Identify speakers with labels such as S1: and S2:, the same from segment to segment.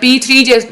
S1: P3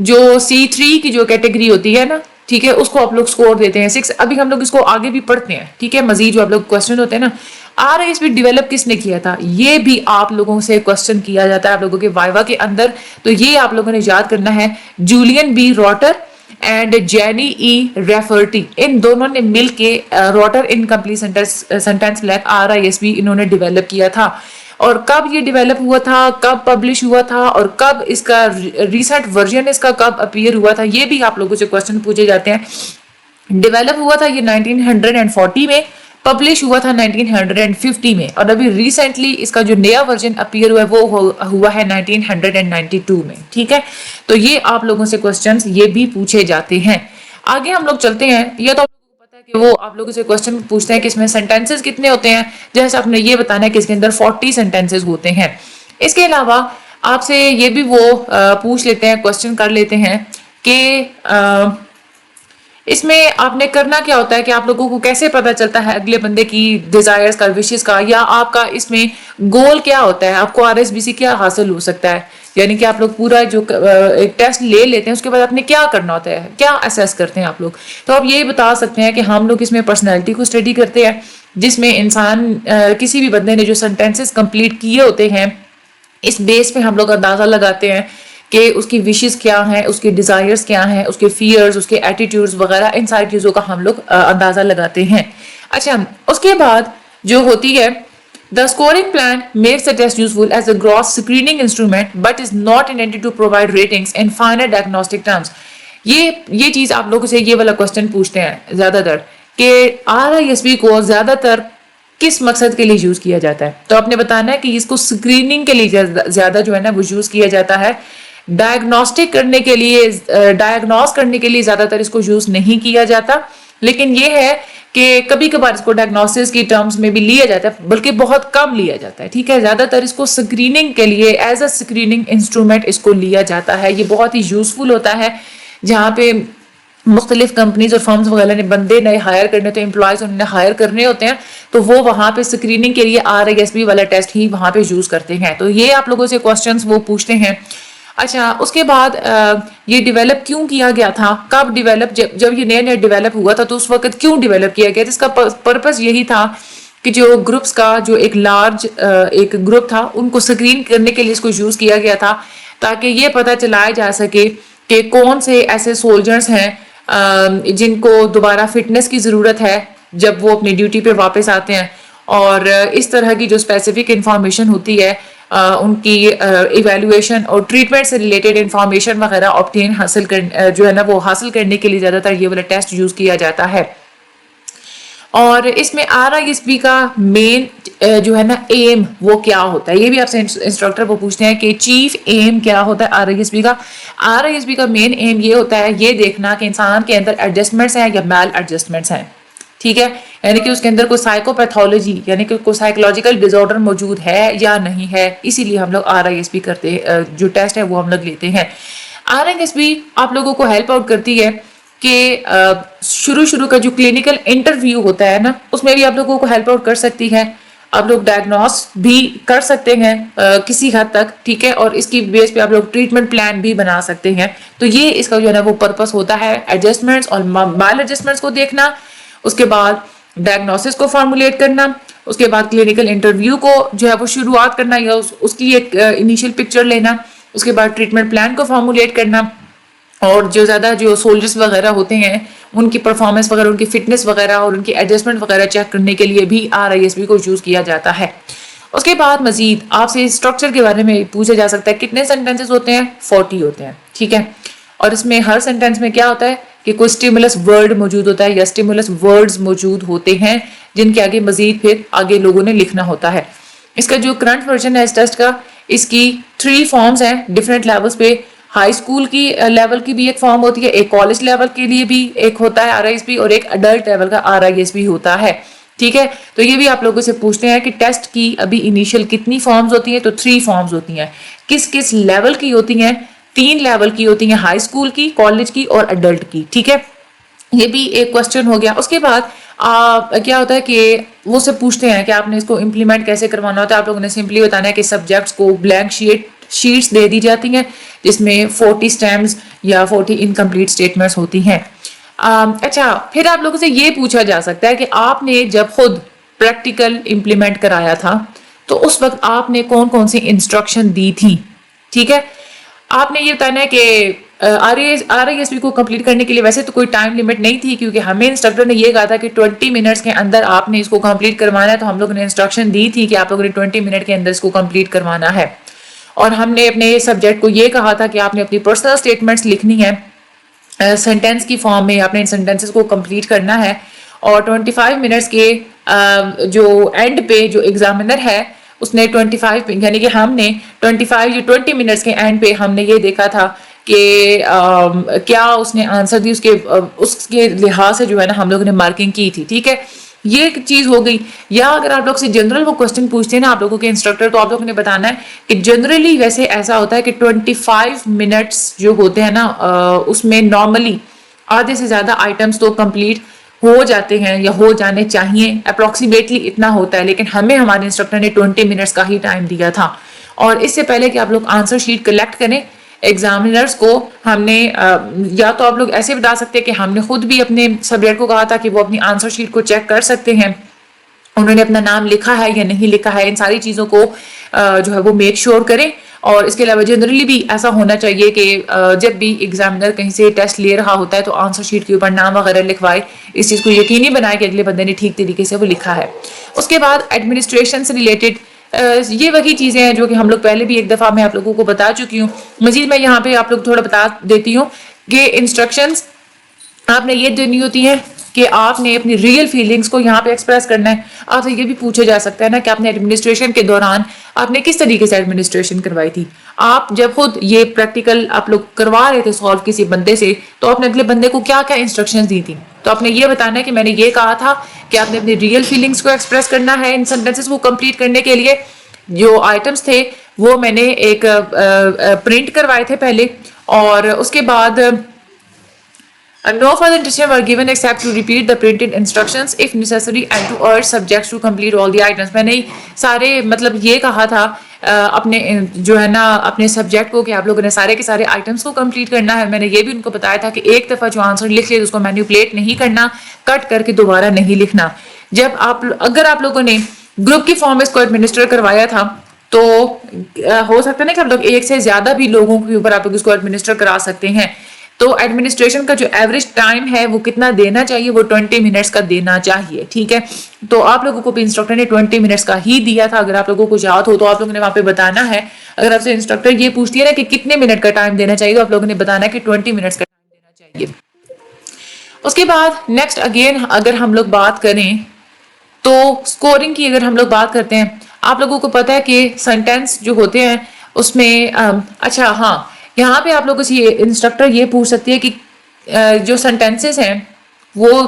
S1: جو C3 کی جو کیٹیگری ہوتی ہے نا، ٹھیک ہے، اس کو آپ لوگ سکور دیتے ہیں 6. ابھی ہم لوگ اس کو آگے بھی پڑھتے ہیں، ٹھیک ہے، مزید جو آپ لوگ کوشچن ہوتے ہیں نا. RISB ڈیولپ کس نے کیا تھا، یہ بھی آپ لوگوں سے کوشچن کیا جاتا ہے آپ لوگوں کے وائوا کے اندر. تو یہ آپ لوگوں نے یاد کرنا ہے. Julian B Rotter and Janet E Rafferty, ان دونوں نے مل کے Rotter incomplete sentence blank RISB انہوں نے ڈیولپ کیا تھا. اور کب یہ ڈیولپ ہوا تھا، کب پبلش ہوا تھا، اور کب اس کا ریسنٹ ورژن اس کا کب اپیئر ہوا تھا، یہ بھی آپ لوگوں سے کوشچن پوچھے جاتے ہیں. ڈیولپ ہوا تھا یہ 1940 میں، پبلش ہوا تھا 1950 میں، اور ابھی ریسنٹلی اس کا جو نیا ورژن اپیئر ہوا ہے وہ ہوا ہے 1992 میں. ٹھیک ہے، تو یہ آپ لوگوں سے کوشچنز یہ بھی پوچھے جاتے ہیں. آگے ہم لوگ چلتے ہیں. یہ تو کہ وہ آپ لوگوں سے کوشچن پوچھتے ہیں کہ اس میں سینٹینسز کتنے ہوتے ہیں، جیسے آپ نے یہ بتانا ہے کہ اس کے اندر 40 سینٹینسز ہوتے ہیں. اس کے علاوہ آپ سے یہ بھی وہ پوچھ لیتے ہیں، کوشچن کر لیتے ہیں کہ اس میں آپ نے کرنا کیا ہوتا ہے، کہ آپ لوگوں کو کیسے پتا چلتا ہے اگلے بندے کی ڈیزائرز کا، وشز کا، یا آپ کا اس میں گول کیا ہوتا ہے، آپ کو RSBC کیا حاصل ہو سکتا ہے. یعنی کہ آپ لوگ پورا جو ایک ٹیسٹ لے لیتے ہیں، اس کے بعد آپ نے کیا کرنا ہوتا ہے، کیا اسیس کرتے ہیں آپ لوگ. تو آپ یہ بتا سکتے ہیں کہ ہم لوگ اس میں پرسنالٹی کو اسٹڈی کرتے ہیں، جس میں انسان کسی بھی بندے نے جو سینٹینسز کمپلیٹ کیے ہوتے ہیں، اس بیس پہ ہم لوگ اندازہ لگاتے ہیں کہ اس کی وشز کیا ہیں، اس کے ڈیزائرز کیا ہیں، اس کے فیئرز، اس کے ایٹیٹیوڈز وغیرہ، ان ساری چیزوں کا ہم لوگ اندازہ لگاتے ہیں. اچھا، اس کے بعد جو ہوتی ہے The scoring plan makes the test useful as a gross screening instrument but is not intended to provide ratings in finer diagnostic terms. یہ چیز آپ لوگوں سے یہ والا کوشچن پوچھتے ہیں زیادہ تر کہ RISB کو زیادہ تر کس مقصد کے لیے یوز کیا جاتا ہے. تو آپ نے بتانا ہے کہ اس کو اسکریننگ کے لیے زیادہ جو ہے نا وہ یوز کیا جاتا ہے. ڈائگنوسٹک کرنے کے لیے، ڈائگنوز کرنے کے لیے زیادہ تر اس کو یوز نہیں کیا جاتا. لیکن یہ ہے کہ کبھی کبھار اس کو ڈائگنوسس کی ٹرمز میں بھی لیا جاتا ہے، بلکہ بہت کم لیا جاتا ہے. ٹھیک ہے، زیادہ تر اس کو اسکریننگ کے لیے ایز اے اسکریننگ انسٹرومنٹ اس کو لیا جاتا ہے. یہ بہت ہی یوزفل ہوتا ہے جہاں پہ مختلف کمپنیز اور فرمز وغیرہ نے بندے نئے ہائر کرنے ہوتے ہیں، امپلائز انہوں نے ہائر کرنے ہوتے ہیں، تو وہ وہاں پہ اسکریننگ کے لیے RISB والا ٹیسٹ ہی وہاں پہ یوز کرتے ہیں. تو یہ آپ لوگوں سے کوشچنس وہ پوچھتے ہیں. اچھا، اس کے بعد یہ ڈیولپ کیوں کیا گیا تھا، کب ڈیولپ، جب یہ نیا ڈیولپ ہوا تھا تو اس وقت کیوں ڈیولپ کیا گیا. اس کا پرپس یہی تھا کہ جو گروپس کا جو ایک لارج ایک گروپ تھا، ان کو اسکرین کرنے کے لیے اس کو یوز کیا گیا تھا، تاکہ یہ پتہ چلایا جا سکے کہ کون سے ایسے سولجرز ہیں جن کو دوبارہ فٹنس کی ضرورت ہے جب وہ اپنی ڈیوٹی پہ واپس آتے ہیں. اور اس طرح کی جو اسپیسیفک انفارمیشن ہوتی ہے، ان کی ایویلویشن اور ٹریٹمنٹ سے ریلیٹڈ انفارمیشن وغیرہ آبٹین حاصل جو ہے نا وہ حاصل کرنے کے لیے زیادہ تر یہ والا ٹیسٹ یوز کیا جاتا ہے. اور اس میں RISB کا مین جو ہے نا ایم وہ کیا ہوتا ہے، یہ بھی آپ سے انسٹرکٹر وہ پوچھتے ہیں کہ چیف ایم کیا ہوتا ہے RISB کا. RISB کا مین ایم یہ ہوتا ہے یہ دیکھنا کہ انسان کے اندر ایڈجسٹمنٹس ہیں یا میل ایڈجسٹمنٹس ہیں. ٹھیک ہے، یعنی کہ اس کے اندر کوئی سائیکوپیتھولوجی یعنی کہ کوئی سائیکولوجیکل ڈس آرڈر موجود ہے یا نہیں ہے. اسی لیے ہم لوگ RISB کرتے ہیں، جو ٹیسٹ ہے وہ ہم لوگ لیتے ہیں. RISB آپ لوگوں کو ہیلپ آؤٹ کرتی ہے کہ شروع کا جو کلینکل انٹرویو ہوتا ہے نا، اس میں بھی آپ لوگوں کو ہیلپ آؤٹ کر سکتی ہے. آپ لوگ ڈائگنوز بھی کر سکتے ہیں کسی حد تک. ٹھیک ہے، اور اس کی بیس پہ آپ لوگ ٹریٹمنٹ پلان بھی بنا سکتے ہیں. تو یہ اس کا جو ہے نا وہ پرپس ہوتا ہے، ایڈجسٹمنٹس اور مال ایڈجسٹمنٹس کو دیکھنا، اس کے بعد ڈائگنوسس کو فارمولیٹ کرنا، اس کے بعد کلینکل انٹرویو کو جو ہے وہ شروعات کرنا یا اس کی ایک انیشیل پکچر لینا، اس کے بعد ٹریٹمنٹ پلان کو فارمولیٹ کرنا، اور جو زیادہ جو سولجرز وغیرہ ہوتے ہیں ان کی پرفارمنس وغیرہ، ان کی فٹنس وغیرہ اور ان کی ایڈجسٹمنٹ وغیرہ چیک کرنے کے لیے بھی RISB کو یوز کیا جاتا ہے. اس کے بعد مزید آپ سے اسٹرکچر کے بارے میں پوچھا جا سکتا ہے کتنے سینٹینسز ہوتے ہیں، 40 ہوتے ہیں. ٹھیک ہے، اور اس میں ہر سینٹینس میں کیا ہوتا ہے کہ کوئی اسٹیمولس ورڈ موجود ہوتا ہے یا اسٹیمولس ورڈز موجود ہوتے ہیں جن کے آگے مزید پھر آگے لوگوں نے لکھنا ہوتا ہے. اس کا جو کرنٹ ورژن ہے اس ٹیسٹ کا، اس کی 3 فارمز ہیں ڈفرینٹ لیولز پہ. ہائی اسکول کی لیول کی بھی ایک فارم ہوتی ہے، ایک کالج لیول کے لیے بھی ایک ہوتا ہے RISB، اور ایک اڈلٹ لیول کا RISB ہوتا ہے. ٹھیک ہے، تو یہ بھی آپ لوگوں سے پوچھتے ہیں کہ ٹیسٹ کی ابھی انیشیل کتنی فارمز ہوتی ہیں. تو 3 فارمز ہوتی ہیں. کس لیول کی ہوتی ہیں؟ 3 لیول کی ہوتی ہیں، ہائی اسکول کی، کالج کی اور اڈلٹ کی. ٹھیک ہے، یہ بھی ایک کوشچن ہو گیا. اس کے بعد کیا ہوتا ہے کہ وہ سے پوچھتے ہیں کہ آپ نے اس کو امپلیمنٹ کیسے کروانا ہوتا ہے. آپ لوگوں نے سمپلی بتانا ہے کہ سبجیکٹس کو بلینک شیٹ شیٹس دے دی جاتی ہیں جس میں 40 اسٹیمز یا 40 انکمپلیٹ اسٹیٹمنٹس ہوتی ہیں. اچھا پھر آپ لوگوں سے یہ پوچھا جا سکتا ہے کہ آپ نے جب خود پریکٹیکل امپلیمنٹ کرایا تھا تو اس وقت آپ نے کون کون سی انسٹرکشن دی تھی. ٹھیک ہے, آپ نے یہ بتانا ہے کہ آر آئی ایس بی کو کمپلیٹ کرنے کے لیے ویسے تو کوئی ٹائم لمٹ نہیں تھی, کیونکہ ہمیں انسٹرکٹر نے یہ کہا تھا کہ 20 منٹس کے اندر آپ نے اس کو کمپلیٹ کروانا ہے. تو ہم لوگوں نے انسٹرکشن دی تھی کہ آپ لوگوں نے 20 منٹ کے اندر اس کو کمپلیٹ کروانا ہے. اور ہم نے اپنے سبجیکٹ کو یہ کہا تھا کہ آپ نے اپنی پرسنل اسٹیٹمنٹس لکھنی ہے سینٹینس کی فارم میں, آپ نے ان سینٹینسز کو کمپلیٹ کرنا ہے. اور 25 منٹس کے جو اینڈ پہ جو ایگزامینر ہے اس نے 25 یعنی کہ ہم نے 25 یا 20 منٹس کے اینڈ پہ ہم نے یہ دیکھا تھا کہ کیا اس نے آنسر دی, اس کے لحاظ سے جو ہے نا ہم لوگوں نے مارکنگ کی تھی. ٹھیک ہے, یہ ایک چیز ہو گئی. یا اگر آپ لوگ سے جنرل وہ کوسچن پوچھتے ہیں نا آپ لوگوں کے انسٹرکٹر, تو آپ لوگوں نے بتانا ہے کہ جنرلی ویسے ایسا ہوتا ہے کہ 25 منٹس جو ہوتے ہیں نا اس میں نارملی آدھے سے زیادہ آئٹمس تو کمپلیٹ ہو جاتے ہیں یا ہو جانے چاہیے, اپروکسیمیٹلی اتنا ہوتا ہے. لیکن ہمیں ہمارے انسٹرکٹر نے 20 منٹس کا ہی ٹائم دیا تھا. اور اس سے پہلے کہ آپ لوگ آنسر شیٹ کلیکٹ کریں ایگزامینرز کو ہم نے یا تو آپ لوگ ایسے بتا سکتے ہیں کہ ہم نے خود بھی اپنے سبجیکٹ کو کہا تھا کہ وہ اپنی آنسر شیٹ کو چیک کر سکتے ہیں, انہوں نے اپنا نام لکھا ہے یا نہیں لکھا ہے, ان ساری چیزوں کو جو ہے وہ میک شیور کریں. اور اس کے علاوہ جنرلی بھی ایسا ہونا چاہیے کہ جب بھی ایگزامینر کہیں سے ٹیسٹ لے رہا ہوتا ہے تو آنسر شیٹ کے اوپر نام وغیرہ لکھوائے, اس چیز کو یقینی بنائے کہ اگلے بندے نے ٹھیک طریقے سے وہ لکھا ہے. اس کے بعد ایڈمنسٹریشن سے ریلیٹڈ یہ وہی چیزیں ہیں جو کہ ہم لوگ پہلے بھی ایک دفعہ میں آپ لوگوں کو بتا چکی ہوں. مزید میں یہاں پہ آپ لوگ تھوڑا بتا دیتی ہوں کہ انسٹرکشنز آپ نے یہ دینی ہوتی ہیں کہ آپ نے اپنی ریئل فیلنگز کو یہاں پہ ایکسپریس کرنا ہے. آپ سے یہ بھی پوچھا جا سکتا ہے نا کہ آپ نے ایڈمنسٹریشن کے دوران آپ نے کس طریقے سے ایڈمنسٹریشن کروائی تھی. آپ جب خود یہ پریکٹیکل آپ لوگ کروا رہے تھے سالو کسی بندے سے, تو آپ نے اگلے بندے کو کیا کیا انسٹرکشن دی تھی. تو آپ نے یہ بتانا ہے کہ میں نے یہ کہا تھا کہ آپ نے اپنی ریئل فیلنگز کو ایکسپریس کرنا ہے ان سینٹینسز کو کمپلیٹ کرنے کے لیے. جو آئٹمس تھے وہ میں نے ایک پرنٹ کروائے تھے پہلے, اور اس کے بعد no further instructions were given except to repeat the printed instructions if necessary and to urge subjects to complete all the items. میں نے سارے مطلب یہ کہا تھا اپنے جو ہے نا اپنے سبجیکٹ کو کہ آپ لوگوں نے سارے کے سارے آئٹمس کو کمپلیٹ کرنا ہے. میں نے یہ بھی ان کو بتایا تھا کہ ایک دفعہ جو آنسر لکھ لے اس کو مینیپولیٹ نہیں کرنا, کٹ کر کے دوبارہ نہیں لکھنا. جب اگر آپ لوگوں نے گروپ کی فارم میں اس کو ایڈمنسٹر کروایا تھا تو ہو سکتا ہے نا کہ آپ لوگ ایک سے زیادہ بھی لوگوں کے اوپر آپ لوگ اس کو ایڈمنسٹر کرا سکتے ہیں. تو ایڈمنسٹریشن کا جو ایوریج ٹائم ہے وہ کتنا دینا چاہیے, وہ 20 منٹس کا دینا چاہیے. ٹھیک ہے, تو آپ لوگوں کو بھی انسٹرکٹر نے 20 منٹس کا ہی دیا تھا. اگر آپ لوگوں کو یاد ہو تو آپ لوگوں نے وہاں پہ بتانا ہے. اگر آپ سے انسٹرکٹر یہ پوچھتی ہے نا کہ کتنے منٹ کا ٹائم دینا چاہیے, تو آپ لوگوں نے بتانا ہے کہ 20 منٹس کا ٹائم دینا چاہیے. اس کے بعد نیکسٹ اگین اگر ہم لوگ بات کریں تو اسکورنگ کی, اگر ہم لوگ بات کرتے ہیں, آپ لوگوں کو پتا ہے کہ سینٹینس جو ہوتے ہیں اس میں اچھا ہاں یہاں پہ آپ لوگوں سے انسٹرکٹر یہ پوچھ سکتی ہے کہ جو سینٹینسز ہیں وہ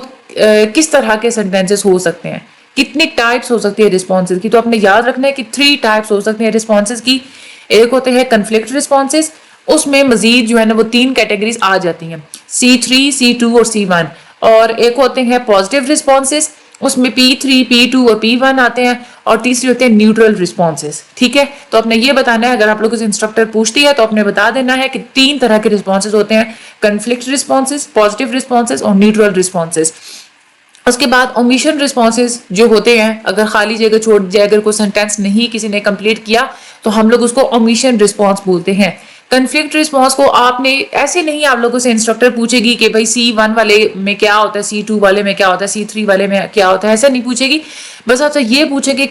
S1: کس طرح کے سینٹینسز ہو سکتے ہیں, کتنی ٹائپس ہو سکتی ہے رسپانسز کی. تو آپ نے یاد رکھنا ہے کہ 3 ٹائپس ہو سکتے ہیں رسپانسز کی. ایک ہوتے ہیں کنفلکٹ رسپانسز, اس میں مزید جو ہے نا وہ 3 کیٹیگریز آ جاتی ہیں, C3, C2 اور C1. اور ایک ہوتے ہیں پازیٹیو رسپانسز, اس میں P3, P2 اور P1 آتے ہیں. اور تیسری ہوتے ہیں نیوٹرل رسپانسز. ٹھیک ہے, تو آپ نے یہ بتانا ہے, اگر آپ لوگوں سے انسٹرکٹر پوچھتی ہے تو آپ نے بتا دینا ہے کہ 3 طرح کے رسپانسز ہوتے ہیں, کنفلکٹ رسپانسز, پازیٹیو رسپانسز اور نیوٹرل رسپانسز. اس کے بعد اومیشن رسپانسز جو ہوتے ہیں, اگر خالی جگہ چھوڑ جائے, اگر کوئی سینٹینس نہیں کسی نے کمپلیٹ کیا تو ہم لوگ اس کو اومیشن رسپانس بولتے ہیں. کنفلکٹ رسپانس کو آپ نے ایسے نہیں آپ لوگوں سے انسٹرکٹر پوچھے گی کہ بھائی C1 والے میں کیا ہوتا ہے, C2 والے میں کیا ہوتا ہے, C3 والے میں کیا ہوتا ہے, ایسا نہیں پوچھے گی. بس آپ سے یہ پوچھے گی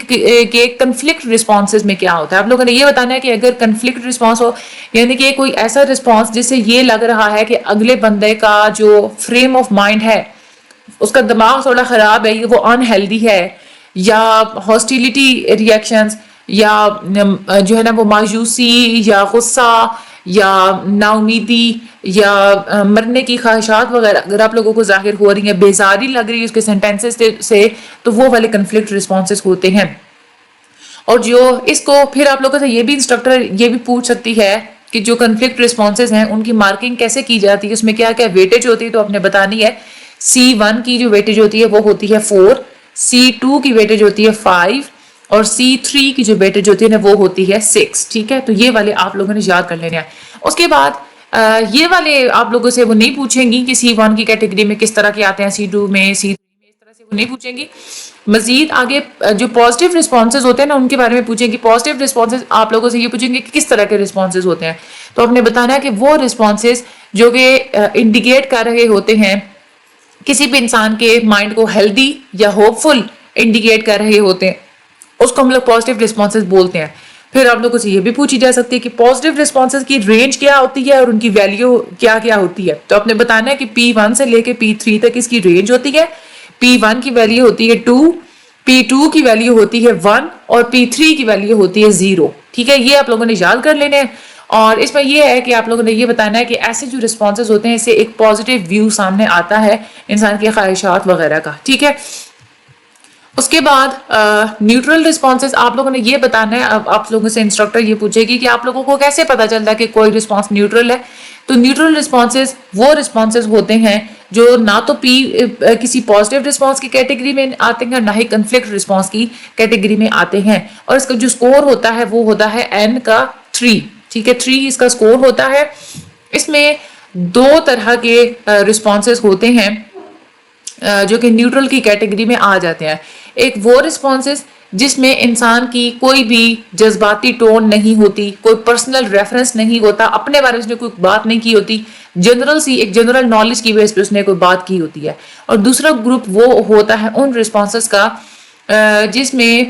S1: کہ کنفلکٹ رسپانسز میں کیا ہوتا ہے. آپ لوگوں نے یہ بتانا ہے کہ اگر کنفلکٹ رسپانس ہو یعنی کہ کوئی ایسا رسپانس جس سے یہ لگ رہا ہے کہ اگلے بندے کا جو فریم آف مائنڈ ہے, اس کا دماغ تھوڑا خراب ہے, وہ انہیلدی ہے, یا ہاسٹیلیٹی ریئیکشنز, یا جو ہے نا وہ مایوسی یا غصہ یا نا امیدی یا مرنے کی خواہشات وغیرہ اگر آپ لوگوں کو ظاہر ہو رہی ہیں, بیزاری لگ رہی ہے اس کے سینٹینسز سے, تو وہ والے کنفلکٹ رسپانسز ہوتے ہیں. اور جو اس کو پھر آپ لوگوں سے یہ بھی انسٹرکٹر یہ بھی پوچھ سکتی ہے کہ جو کنفلکٹ رسپانسز ہیں ان کی مارکنگ کیسے کی جاتی ہے, اس میں کیا کیا ویٹیج ہوتی ہے. تو آپ نے بتانی ہے C1 کی جو ویٹیج ہوتی ہے وہ ہوتی ہے 4, C2 کی ویٹیج ہوتی ہے 5, اور C3 کی جو weightage ہوتی ہے نا وہ ہوتی ہے 6. ٹھیک ہے, تو یہ والے آپ لوگوں نے یاد کر لینے ہیں. اس کے بعد یہ والے آپ لوگوں سے وہ نہیں پوچھیں گی کہ C1 کی کیٹیگری میں کس طرح کے آتے ہیں, C2 میں, C3 میں, اس طرح سے وہ نہیں پوچھیں گی. مزید آگے جو پازیٹیو رسپانسز ہوتے ہیں نا ان کے بارے میں پوچھیں گی. پازیٹیو رسپانسز آپ لوگوں سے یہ پوچھیں گے کہ کس طرح کے رسپانسز ہوتے ہیں, تو آپ نے بتانا ہے کہ وہ رسپانسز جو کہ انڈیکیٹ کر رہے ہوتے ہیں کسی بھی انسان کے مائنڈ کو ہیلدی یا ہوپ فل انڈیکیٹ کر رہے ہوتے ہیں, اس کو ہم لوگ پازیٹیو رسپانسز بولتے ہیں. پھر آپ لوگوں سے یہ بھی پوچھی جا سکتی ہے کہ پازیٹیو رسپانسز کی رینج کیا ہوتی ہے اور ان کی ویلیو کیا کیا ہوتی ہے. تو آپ نے بتانا ہے کہ P1 سے لے کے P3 تک اس کی رینج ہوتی ہے. P1 کی ویلیو ہوتی ہے 2, P2 کی ویلیو ہوتی ہے 1 اور P3 کی ویلیو ہوتی ہے 0. ٹھیک ہے, یہ آپ لوگوں نے یاد کر لینے ہیں. اور اس میں یہ ہے کہ آپ لوگوں نے یہ بتانا ہے کہ ایسے جو رسپانسز ہوتے ہیں اس سے ایک پازیٹیو ویو سامنے آتا ہے انسان کی خواہشات وغیرہ کا. ٹھیک ہے, اس کے بعد نیوٹرل رسپانسز آپ لوگوں نے یہ بتانا ہے. اب آپ لوگوں سے انسٹرکٹر یہ پوچھے گی کہ آپ لوگوں کو کیسے پتا چلتا ہے کہ کوئی رسپانس نیوٹرل ہے. تو نیوٹرل رسپانسز وہ رسپانسز ہوتے ہیں جو نہ تو کسی پازیٹیو رسپانس کی کیٹیگری میں آتے ہیں نہ ہی کنفلکٹ رسپانس کی کیٹیگری میں آتے ہیں. اور اس کا جو سکور ہوتا ہے وہ ہوتا ہے n کا 3. ٹھیک ہے, 3 اس کا سکور ہوتا ہے. اس میں دو طرح کے رسپانسز ہوتے ہیں جو کہ نیوٹرل کی کیٹیگری میں آ جاتے ہیں. ایک وہ رسپانسز جس میں انسان کی کوئی بھی جذباتی ٹون نہیں ہوتی, کوئی پرسنل ریفرنس نہیں ہوتا, اپنے بارے میں اس نے کوئی بات نہیں کی ہوتی, ایک جنرل نالج کی بیس پہ اس نے کوئی بات کی ہوتی ہے. اور دوسرا گروپ وہ ہوتا ہے ان رسپانسز کا جس میں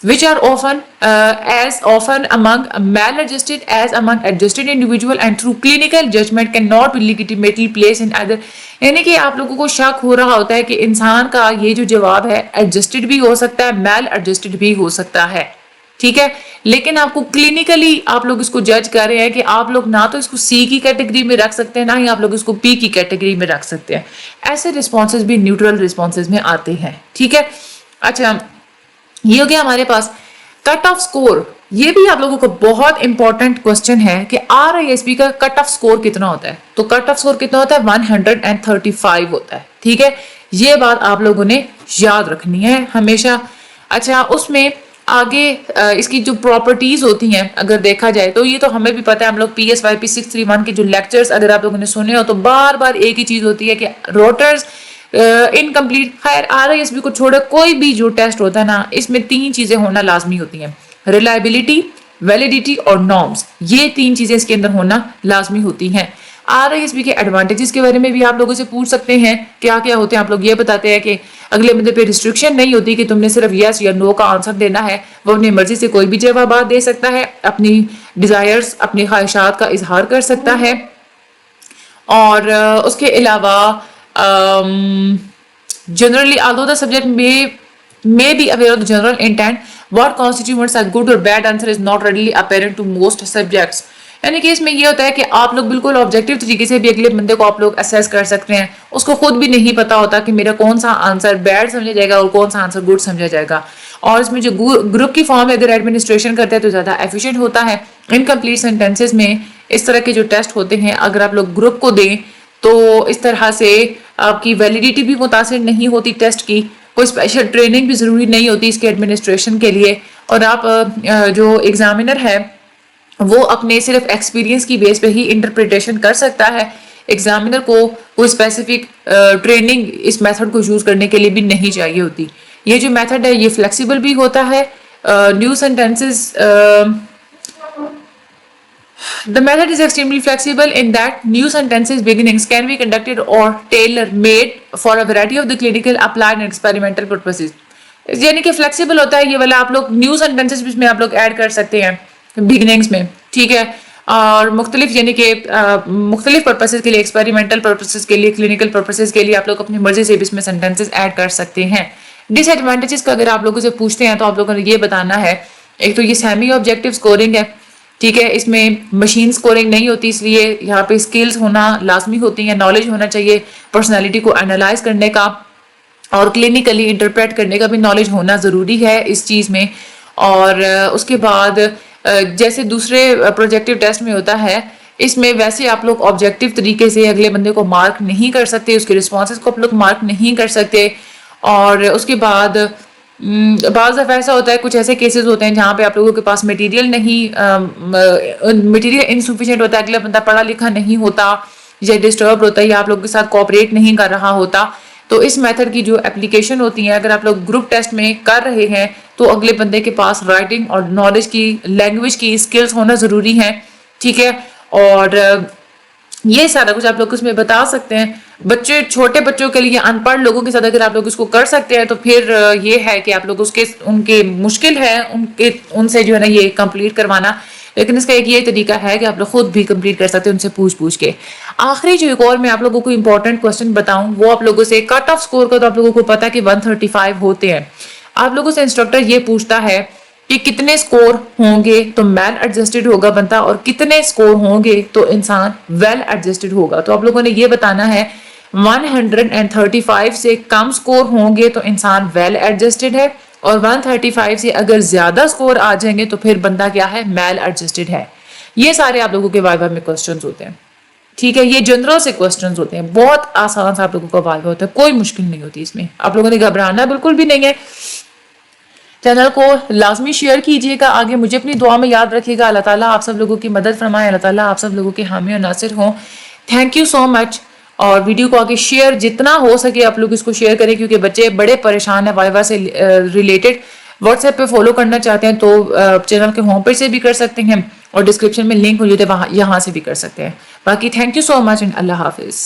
S1: which are often among maladjusted as among adjusted individual and through clinical judgment cannot be legitimately placed in either. یعنی کہ آپ لوگوں کو شک ہو رہا ہوتا ہے کہ انسان کا یہ جو جواب ہے ایڈجسٹڈ بھی ہو سکتا ہے, میل ایڈجسٹڈ بھی ہو سکتا ہے. ٹھیک ہے, لیکن آپ کو کلینکلی آپ لوگ اس کو جج کر رہے ہیں کہ آپ لوگ نہ تو اس کو C کی کیٹیگری میں رکھ سکتے ہیں نہ ہی آپ لوگ اس کو P کی کیٹیگری میں رکھ سکتے ہیں. ایسے رسپانسز بھی نیوٹرل رسپانسز میں آتے ہیں. ٹھیک ہے, اچھا یہ ہو گیا ہمارے پاس کٹ آف سکور. یہ بھی آپ لوگوں کو بہت امپورٹنٹ کوسچن ہے کہ RISP کا کٹ آف سکور کتنا ہوتا ہے. تو کٹ آف سکور کتنا ہوتا ہے 135 ہوتا ہے. ٹھیک ہے, یہ بات آپ لوگوں نے یاد رکھنی ہے ہمیشہ. اچھا, اس میں آگے اس کی جو پراپرٹیز ہوتی ہیں اگر دیکھا جائے تو یہ تو ہمیں بھی پتہ ہے, ہم لوگ PSYP 631 کے جو لیکچرز اگر آپ لوگوں نے سنے ہو تو بار بار ایک ہی چیز ہوتی ہے کہ روٹرز انکمپلیٹ. خیر RISP کو چھوڑے کوئی بھی جو ٹیسٹ ہوتا ہے نا اس میں 3 چیزیں ہونا لازمی ہوتی ہیں, ریلائبلٹی, ویلیڈیٹی اور نارمز. یہ 3 چیزیں اس کے اندر ہونا لازمی ہوتی ہیں. RISP کے ایڈوانٹیجز کے بارے میں بھی آپ لوگوں سے پوچھ سکتے ہیں کیا کیا ہوتے ہیں. آپ لوگ یہ بتاتے ہیں کہ اگلے بندے پہ ریسٹرکشن نہیں ہوتی کہ تم نے صرف یس یا نو کا آنسر دینا ہے, وہ اپنی مرضی سے کوئی بھی جوابات دے سکتا ہے, اپنی ڈیزائرز اپنی خواہشات کا اظہار کر سکتا ہے. اور اس کے علاوہ generally although the subject may be aware of the general intent, what constitutes a good or bad answer is not readily apparent to most subjects. یعنی کہ اس میں یہ ہوتا ہے کہ آپ لوگ بالکل آبجیکٹیو طریقے سے بھی اگلے بندے کو آپ لوگ اسیس کر سکتے ہیں. اس کو خود بھی نہیں پتا ہوتا کہ میرا کون سا آنسر بیڈ سمجھا جائے گا اور کون سا آنسر گڈ سمجھا جائے گا. اور اس میں جو گروپ کی فارم اگر ایڈمنسٹریشن کرتے ہیں تو زیادہ ایفیشینٹ ہوتا ہے. انکمپلیٹ سینٹینسز میں اس طرح کے جو ٹیسٹ ہوتے ہیں اگر آپ لوگ گروپ کو دیں تو اس طرح سے آپ کی ویلیڈیٹی بھی متاثر نہیں ہوتی ٹیسٹ کی, کوئی اسپیشل ٹریننگ بھی ضروری نہیں ہوتی اس کے ایڈمنسٹریشن کے لیے. اور آپ جو ایگزامینر ہے وہ اپنے صرف ایکسپیرینس کی بیس پہ ہی انٹرپریٹیشن کر سکتا ہے. ایگزامینر کو کوئی اسپیسیفک ٹریننگ اس میتھڈ کو یوز کرنے کے لیے بھی نہیں چاہیے ہوتی. یہ جو میتھڈ ہے یہ فلیکسیبل بھی ہوتا ہے. New sentences The method is extremely flexible in that new sentences beginnings can be conducted or tailor-made for a variety of the clinical, applied and experimental purposes. یعنی کہ flexible ہوتا ہے یہ والا, آپ لوگ new sentences بھی اس میں آپ لوگ ایڈ کر سکتے ہیں beginnings میں. ٹھیک ہے, اور مختلف یعنی کہ مختلف پرپسز کے لیے, ایکسپیریمنٹل پرپسز کے لیے, کلینکل پرپسز کے لیے آپ لوگ اپنی مرضی سے بھی اس میں سینٹینسز ایڈ کر سکتے ہیں. ڈس ایڈوانٹیجز کا اگر آپ لوگوں سے پوچھتے ہیں تو آپ لوگوں نے یہ بتانا ہے, ایک تو یہ سیمی آبجیکٹو اسکورنگ ہے. ٹھیک ہے, اس میں مشین سکورنگ نہیں ہوتی, اس لیے یہاں پہ اسکلز ہونا لازمی ہوتی ہیں, نالج ہونا چاہیے پرسنالٹی کو انالائز کرنے کا اور کلینکلی انٹرپریٹ کرنے کا بھی نالج ہونا ضروری ہے اس چیز میں. اور اس کے بعد جیسے دوسرے پروجیکٹیو ٹیسٹ میں ہوتا ہے اس میں ویسے آپ لوگ آبجیکٹیو طریقے سے اگلے بندے کو مارک نہیں کر سکتے, اس کے رسپانسز کو آپ لوگ مارک نہیں کر سکتے. اور اس کے بعد بعض دفعہ ایسا ہوتا ہے، کچھ ایسے کیسز ہوتے ہیں جہاں پہ آپ لوگوں کے پاس مٹیریل نہیں، مٹیریل انسفیشینٹ ہوتا ہے، اگلا بندہ پڑھا لکھا نہیں ہوتا یا ڈسٹرب ہوتا ہے یا آپ لوگوں کے ساتھ کوآپریٹ نہیں کر رہا ہوتا، تو اس میتھڈ کی جو اپلیکیشن ہوتی ہیں، اگر آپ لوگ گروپ ٹیسٹ میں کر رہے ہیں تو اگلے بندے کے پاس رائٹنگ اور نالج کی، لینگویج کی اسکلز ہونا ضروری ہے، ٹھیک ہے. اور یہ سارا کچھ آپ لوگ اس میں بتا سکتے ہیں. بچے، چھوٹے بچوں کے لیے، ان پڑھ لوگوں کے ساتھ اگر آپ لوگ اس کو کر سکتے ہیں تو پھر یہ ہے کہ آپ لوگ ان کے مشکل ہے ان سے جو ہے نا یہ کمپلیٹ کروانا، لیکن اس کا ایک یہ طریقہ ہے کہ آپ لوگ خود بھی کمپلیٹ کر سکتے ہیں ان سے پوچھ کے. آخری جو ایک اور میں آپ لوگوں کو امپورٹنٹ کوسچن بتاؤں وہ آپ لوگوں سے کٹ آف سکور کا، تو آپ لوگوں کو پتا کہ 135 ہوتے ہیں. آپ لوگوں سے انسٹرکٹر یہ پوچھتا ہے کہ کتنے سکور ہوں گے تو میل ایڈجسٹڈ ہوگا بندہ، اور کتنے سکور ہوں گے تو انسان ویل ایڈجسٹڈ ہوگا. تو آپ لوگوں نے یہ بتانا ہے 135 سے کم سکور ہوں گے تو انسان ویل ایڈجسٹڈ ہے، اور 135 سے اگر زیادہ سکور آ جائیں گے تو پھر بندہ کیا ہے، میل ایڈجسٹڈ ہے. یہ سارے آپ لوگوں کے وائوا میں کوسچنز ہوتے ہیں، ٹھیک ہے. یہ جنرل سے کوسچنز ہوتے ہیں، بہت آسان سے آپ لوگوں کا وائوا ہوتا ہے، کوئی مشکل نہیں ہوتی اس میں. آپ لوگوں نے گھبرانا بالکل بھی نہیں ہے. چینل کو لازمی شیئر کیجیے گا، آگے مجھے اپنی دعا میں یاد رکھیے گا. اللہ تعالیٰ آپ سب لوگوں کی مدد فرمائے، اللہ تعالیٰ آپ سب لوگوں کے حامی اور ناصر ہوں. تھینک یو سو مچ. اور ویڈیو کو آگے شیئر جتنا ہو سکے آپ لوگ اس کو شیئر کریں، کیونکہ بچے بڑے پریشان ہیں وائوا سے ریلیٹڈ. واٹس ایپ پہ فالو کرنا چاہتے ہیں تو چینل کے ہوم پیج سے بھی کر سکتے ہیں، اور ڈسکرپشن میں لنک موجود ہے، وہاں یہاں سے بھی کر سکتے ہیں. باقی thank you so much and اللہ حافظ.